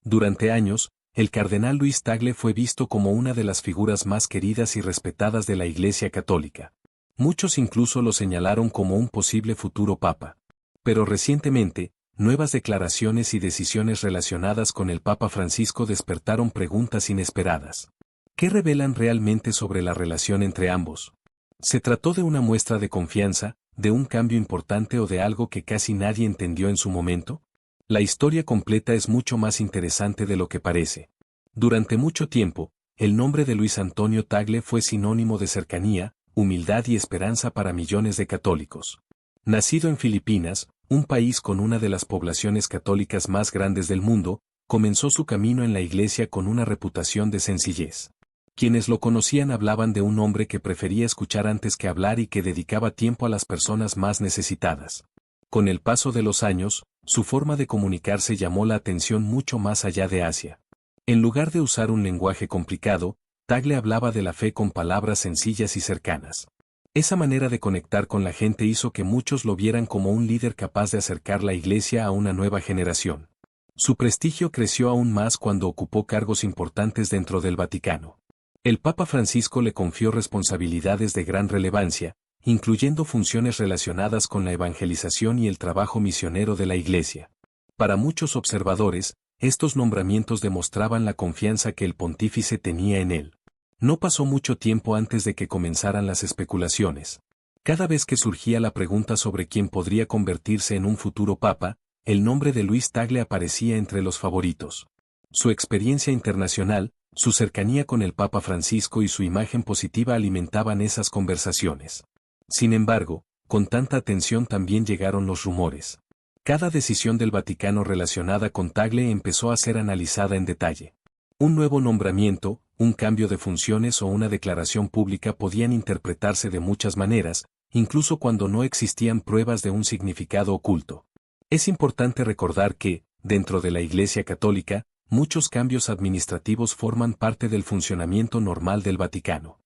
Durante años, el cardenal Luis Tagle fue visto como una de las figuras más queridas y respetadas de la Iglesia Católica. Muchos incluso lo señalaron como un posible futuro papa. Pero recientemente, nuevas declaraciones y decisiones relacionadas con el Papa Francisco despertaron preguntas inesperadas. ¿Qué revelan realmente sobre la relación entre ambos? ¿Se trató de una muestra de confianza, de un cambio importante o de algo que casi nadie entendió en su momento? La historia completa es mucho más interesante de lo que parece. Durante mucho tiempo, el nombre de Luis Antonio Tagle fue sinónimo de cercanía, humildad y esperanza para millones de católicos. Nacido en Filipinas, un país con una de las poblaciones católicas más grandes del mundo, comenzó su camino en la Iglesia con una reputación de sencillez. Quienes lo conocían hablaban de un hombre que prefería escuchar antes que hablar y que dedicaba tiempo a las personas más necesitadas. Con el paso de los años, su forma de comunicarse llamó la atención mucho más allá de Asia. En lugar de usar un lenguaje complicado, Tagle hablaba de la fe con palabras sencillas y cercanas. Esa manera de conectar con la gente hizo que muchos lo vieran como un líder capaz de acercar la Iglesia a una nueva generación. Su prestigio creció aún más cuando ocupó cargos importantes dentro del Vaticano. El Papa Francisco le confió responsabilidades de gran relevancia, incluyendo funciones relacionadas con la evangelización y el trabajo misionero de la Iglesia. Para muchos observadores, estos nombramientos demostraban la confianza que el pontífice tenía en él. No pasó mucho tiempo antes de que comenzaran las especulaciones. Cada vez que surgía la pregunta sobre quién podría convertirse en un futuro papa, el nombre de Luis Tagle aparecía entre los favoritos. Su experiencia internacional, su cercanía con el Papa Francisco y su imagen positiva alimentaban esas conversaciones. Sin embargo, con tanta atención también llegaron los rumores. Cada decisión del Vaticano relacionada con Tagle empezó a ser analizada en detalle. Un nuevo nombramiento, un cambio de funciones o una declaración pública podían interpretarse de muchas maneras, incluso cuando no existían pruebas de un significado oculto. Es importante recordar que, dentro de la Iglesia Católica, muchos cambios administrativos forman parte del funcionamiento normal del Vaticano.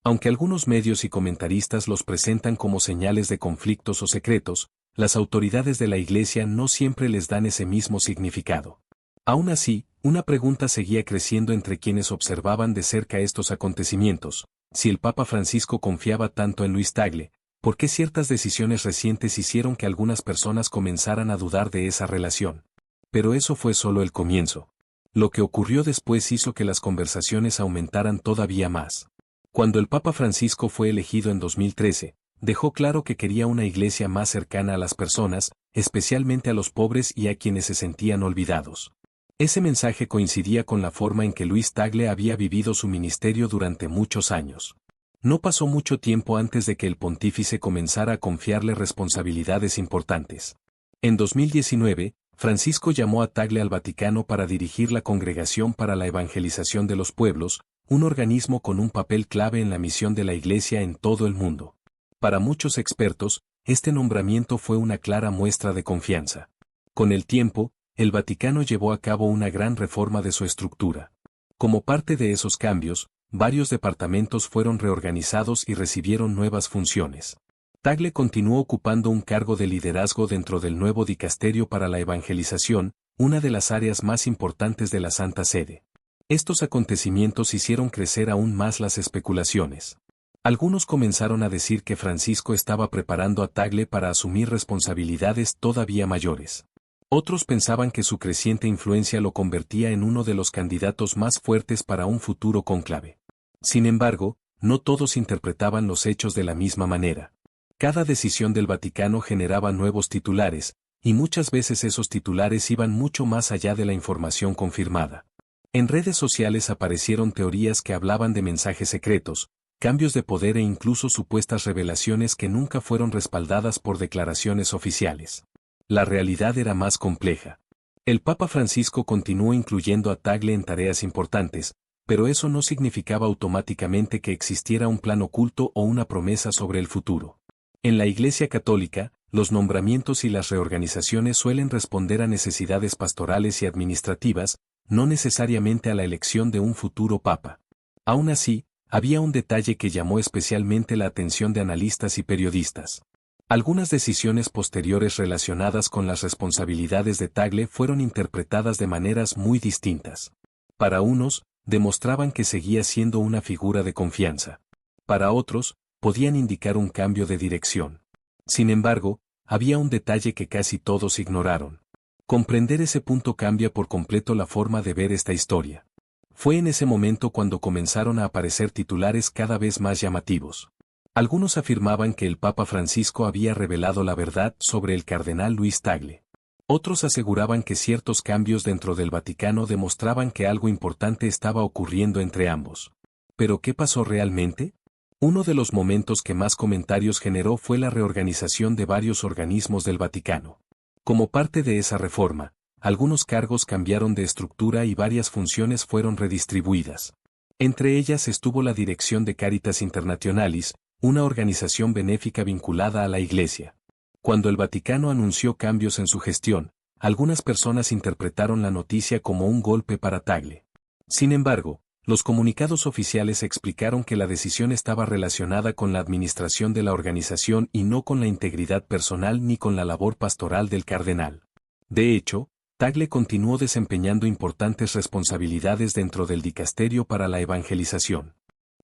Aunque algunos medios y comentaristas los presentan como señales de conflictos o secretos, las autoridades de la Iglesia no siempre les dan ese mismo significado. Aún así, una pregunta seguía creciendo entre quienes observaban de cerca estos acontecimientos: si el Papa Francisco confiaba tanto en Luis Tagle, ¿por qué ciertas decisiones recientes hicieron que algunas personas comenzaran a dudar de esa relación? Pero eso fue solo el comienzo. Lo que ocurrió después hizo que las conversaciones aumentaran todavía más. Cuando el Papa Francisco fue elegido en 2013, dejó claro que quería una iglesia más cercana a las personas, especialmente a los pobres y a quienes se sentían olvidados. Ese mensaje coincidía con la forma en que Luis Tagle había vivido su ministerio durante muchos años. No pasó mucho tiempo antes de que el pontífice comenzara a confiarle responsabilidades importantes. En 2019, Francisco llamó a Tagle al Vaticano para dirigir la Congregación para la Evangelización de los Pueblos, un organismo con un papel clave en la misión de la Iglesia en todo el mundo. Para muchos expertos, este nombramiento fue una clara muestra de confianza. Con el tiempo, el Vaticano llevó a cabo una gran reforma de su estructura. Como parte de esos cambios, varios departamentos fueron reorganizados y recibieron nuevas funciones. Tagle continuó ocupando un cargo de liderazgo dentro del nuevo dicasterio para la evangelización, una de las áreas más importantes de la Santa Sede. Estos acontecimientos hicieron crecer aún más las especulaciones. Algunos comenzaron a decir que Francisco estaba preparando a Tagle para asumir responsabilidades todavía mayores. Otros pensaban que su creciente influencia lo convertía en uno de los candidatos más fuertes para un futuro cónclave. Sin embargo, no todos interpretaban los hechos de la misma manera. Cada decisión del Vaticano generaba nuevos titulares, y muchas veces esos titulares iban mucho más allá de la información confirmada. En redes sociales aparecieron teorías que hablaban de mensajes secretos, cambios de poder e incluso supuestas revelaciones que nunca fueron respaldadas por declaraciones oficiales. La realidad era más compleja. El Papa Francisco continuó incluyendo a Tagle en tareas importantes, pero eso no significaba automáticamente que existiera un plan oculto o una promesa sobre el futuro. En la Iglesia Católica, los nombramientos y las reorganizaciones suelen responder a necesidades pastorales y administrativas, no necesariamente a la elección de un futuro papa. Aún así, había un detalle que llamó especialmente la atención de analistas y periodistas. Algunas decisiones posteriores relacionadas con las responsabilidades de Tagle fueron interpretadas de maneras muy distintas. Para unos, demostraban que seguía siendo una figura de confianza. Para otros, podían indicar un cambio de dirección. Sin embargo, había un detalle que casi todos ignoraron. Comprender ese punto cambia por completo la forma de ver esta historia. Fue en ese momento cuando comenzaron a aparecer titulares cada vez más llamativos. Algunos afirmaban que el Papa Francisco había revelado la verdad sobre el cardenal Luis Tagle. Otros aseguraban que ciertos cambios dentro del Vaticano demostraban que algo importante estaba ocurriendo entre ambos. ¿Pero qué pasó realmente? Uno de los momentos que más comentarios generó fue la reorganización de varios organismos del Vaticano. Como parte de esa reforma, algunos cargos cambiaron de estructura y varias funciones fueron redistribuidas. Entre ellas estuvo la dirección de Caritas Internationalis, una organización benéfica vinculada a la Iglesia. Cuando el Vaticano anunció cambios en su gestión, algunas personas interpretaron la noticia como un golpe para Tagle. Sin embargo, los comunicados oficiales explicaron que la decisión estaba relacionada con la administración de la organización y no con la integridad personal ni con la labor pastoral del cardenal. De hecho, Tagle continuó desempeñando importantes responsabilidades dentro del dicasterio para la evangelización.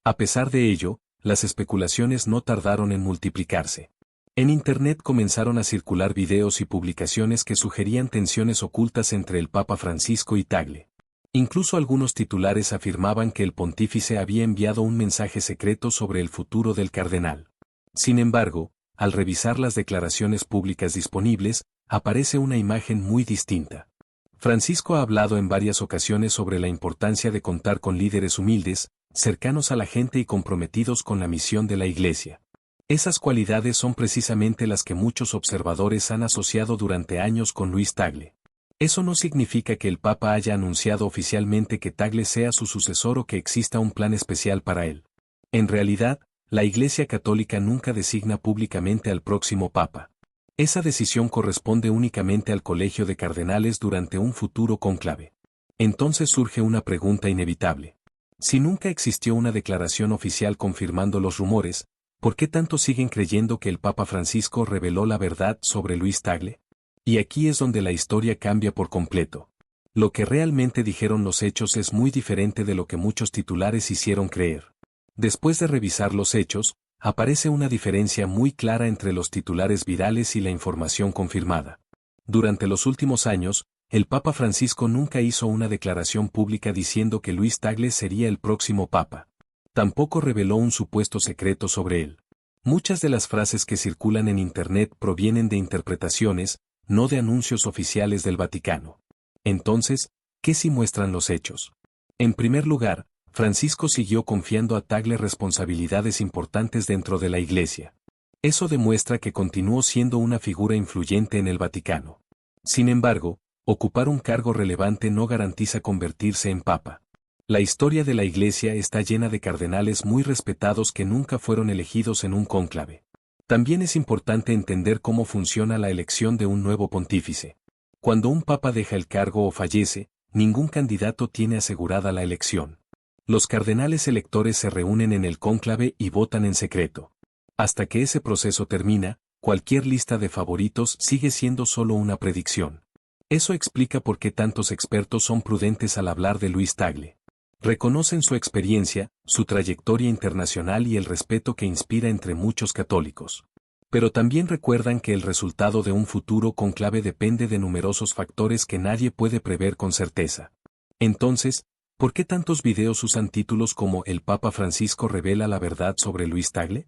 A pesar de ello, las especulaciones no tardaron en multiplicarse. En Internet comenzaron a circular videos y publicaciones que sugerían tensiones ocultas entre el Papa Francisco y Tagle. Incluso algunos titulares afirmaban que el pontífice había enviado un mensaje secreto sobre el futuro del cardenal. Sin embargo, al revisar las declaraciones públicas disponibles, aparece una imagen muy distinta. Francisco ha hablado en varias ocasiones sobre la importancia de contar con líderes humildes, cercanos a la gente y comprometidos con la misión de la Iglesia. Esas cualidades son precisamente las que muchos observadores han asociado durante años con Luis Tagle. Eso no significa que el Papa haya anunciado oficialmente que Tagle sea su sucesor o que exista un plan especial para él. En realidad, la Iglesia Católica nunca designa públicamente al próximo Papa. Esa decisión corresponde únicamente al Colegio de Cardenales durante un futuro cónclave. Entonces surge una pregunta inevitable. Si nunca existió una declaración oficial confirmando los rumores, ¿por qué tantos siguen creyendo que el Papa Francisco reveló la verdad sobre Luis Tagle? Y aquí es donde la historia cambia por completo. Lo que realmente dijeron los hechos es muy diferente de lo que muchos titulares hicieron creer. Después de revisar los hechos, aparece una diferencia muy clara entre los titulares virales y la información confirmada. Durante los últimos años, el Papa Francisco nunca hizo una declaración pública diciendo que Luis Tagle sería el próximo Papa. Tampoco reveló un supuesto secreto sobre él. Muchas de las frases que circulan en Internet provienen de interpretaciones, no de anuncios oficiales del Vaticano. Entonces, ¿qué sí muestran los hechos? En primer lugar, Francisco siguió confiando a Tagle responsabilidades importantes dentro de la Iglesia. Eso demuestra que continuó siendo una figura influyente en el Vaticano. Sin embargo, ocupar un cargo relevante no garantiza convertirse en Papa. La historia de la Iglesia está llena de cardenales muy respetados que nunca fueron elegidos en un cónclave. También es importante entender cómo funciona la elección de un nuevo pontífice. Cuando un papa deja el cargo o fallece, ningún candidato tiene asegurada la elección. Los cardenales electores se reúnen en el cónclave y votan en secreto. Hasta que ese proceso termina, cualquier lista de favoritos sigue siendo solo una predicción. Eso explica por qué tantos expertos son prudentes al hablar de Luis Tagle. Reconocen su experiencia, su trayectoria internacional y el respeto que inspira entre muchos católicos. Pero también recuerdan que el resultado de un futuro cónclave depende de numerosos factores que nadie puede prever con certeza. Entonces, ¿por qué tantos videos usan títulos como "El Papa Francisco revela la verdad sobre Luis Tagle"?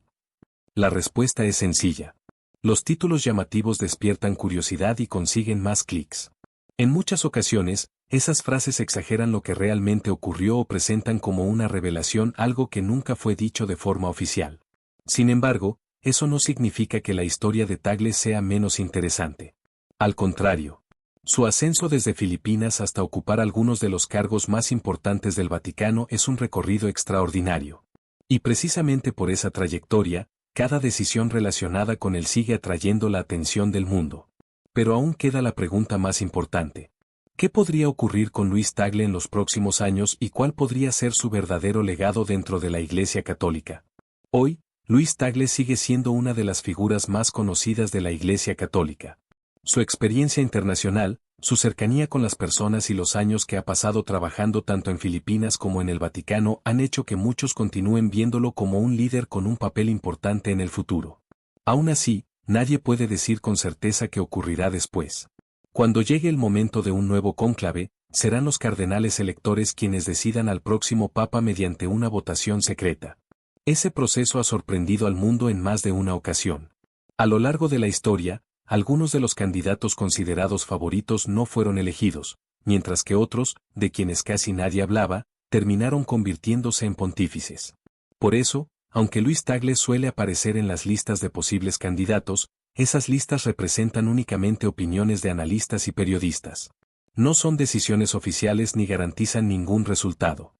La respuesta es sencilla. Los títulos llamativos despiertan curiosidad y consiguen más clics. En muchas ocasiones, esas frases exageran lo que realmente ocurrió o presentan como una revelación algo que nunca fue dicho de forma oficial. Sin embargo, eso no significa que la historia de Tagle sea menos interesante. Al contrario, su ascenso desde Filipinas hasta ocupar algunos de los cargos más importantes del Vaticano es un recorrido extraordinario. Y precisamente por esa trayectoria, cada decisión relacionada con él sigue atrayendo la atención del mundo. Pero aún queda la pregunta más importante. ¿Qué podría ocurrir con Luis Tagle en los próximos años y cuál podría ser su verdadero legado dentro de la Iglesia Católica? Hoy, Luis Tagle sigue siendo una de las figuras más conocidas de la Iglesia Católica. Su experiencia internacional, su cercanía con las personas y los años que ha pasado trabajando tanto en Filipinas como en el Vaticano han hecho que muchos continúen viéndolo como un líder con un papel importante en el futuro. Aún así, nadie puede decir con certeza qué ocurrirá después. Cuando llegue el momento de un nuevo cónclave, serán los cardenales electores quienes decidan al próximo papa mediante una votación secreta. Ese proceso ha sorprendido al mundo en más de una ocasión. A lo largo de la historia, algunos de los candidatos considerados favoritos no fueron elegidos, mientras que otros, de quienes casi nadie hablaba, terminaron convirtiéndose en pontífices. Por eso, aunque Luis Tagle suele aparecer en las listas de posibles candidatos, esas listas representan únicamente opiniones de analistas y periodistas. No son decisiones oficiales ni garantizan ningún resultado.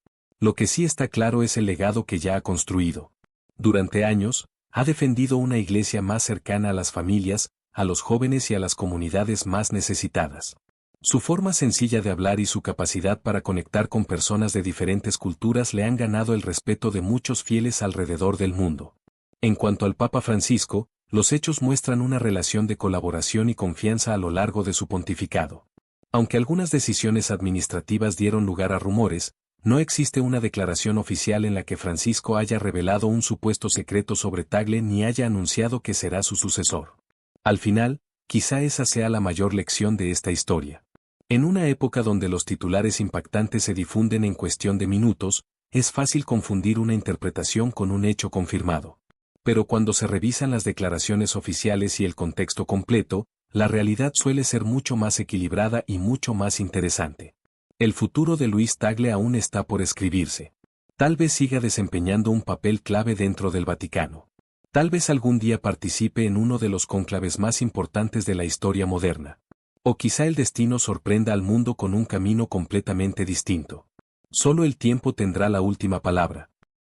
Lo que sí está claro es el legado que ya ha construido. Durante años, ha defendido una iglesia más cercana a las familias, a los jóvenes y a las comunidades más necesitadas. Su forma sencilla de hablar y su capacidad para conectar con personas de diferentes culturas le han ganado el respeto de muchos fieles alrededor del mundo. En cuanto al Papa Francisco, los hechos muestran una relación de colaboración y confianza a lo largo de su pontificado. Aunque algunas decisiones administrativas dieron lugar a rumores, no existe una declaración oficial en la que Francisco haya revelado un supuesto secreto sobre Tagle ni haya anunciado que será su sucesor. Al final, quizá esa sea la mayor lección de esta historia. En una época donde los titulares impactantes se difunden en cuestión de minutos, es fácil confundir una interpretación con un hecho confirmado. Pero cuando se revisan las declaraciones oficiales y el contexto completo, la realidad suele ser mucho más equilibrada y mucho más interesante. El futuro de Luis Tagle aún está por escribirse. Tal vez siga desempeñando un papel clave dentro del Vaticano. Tal vez algún día participe en uno de los cónclaves más importantes de la historia moderna. O quizá el destino sorprenda al mundo con un camino completamente distinto. Solo el tiempo tendrá la última palabra.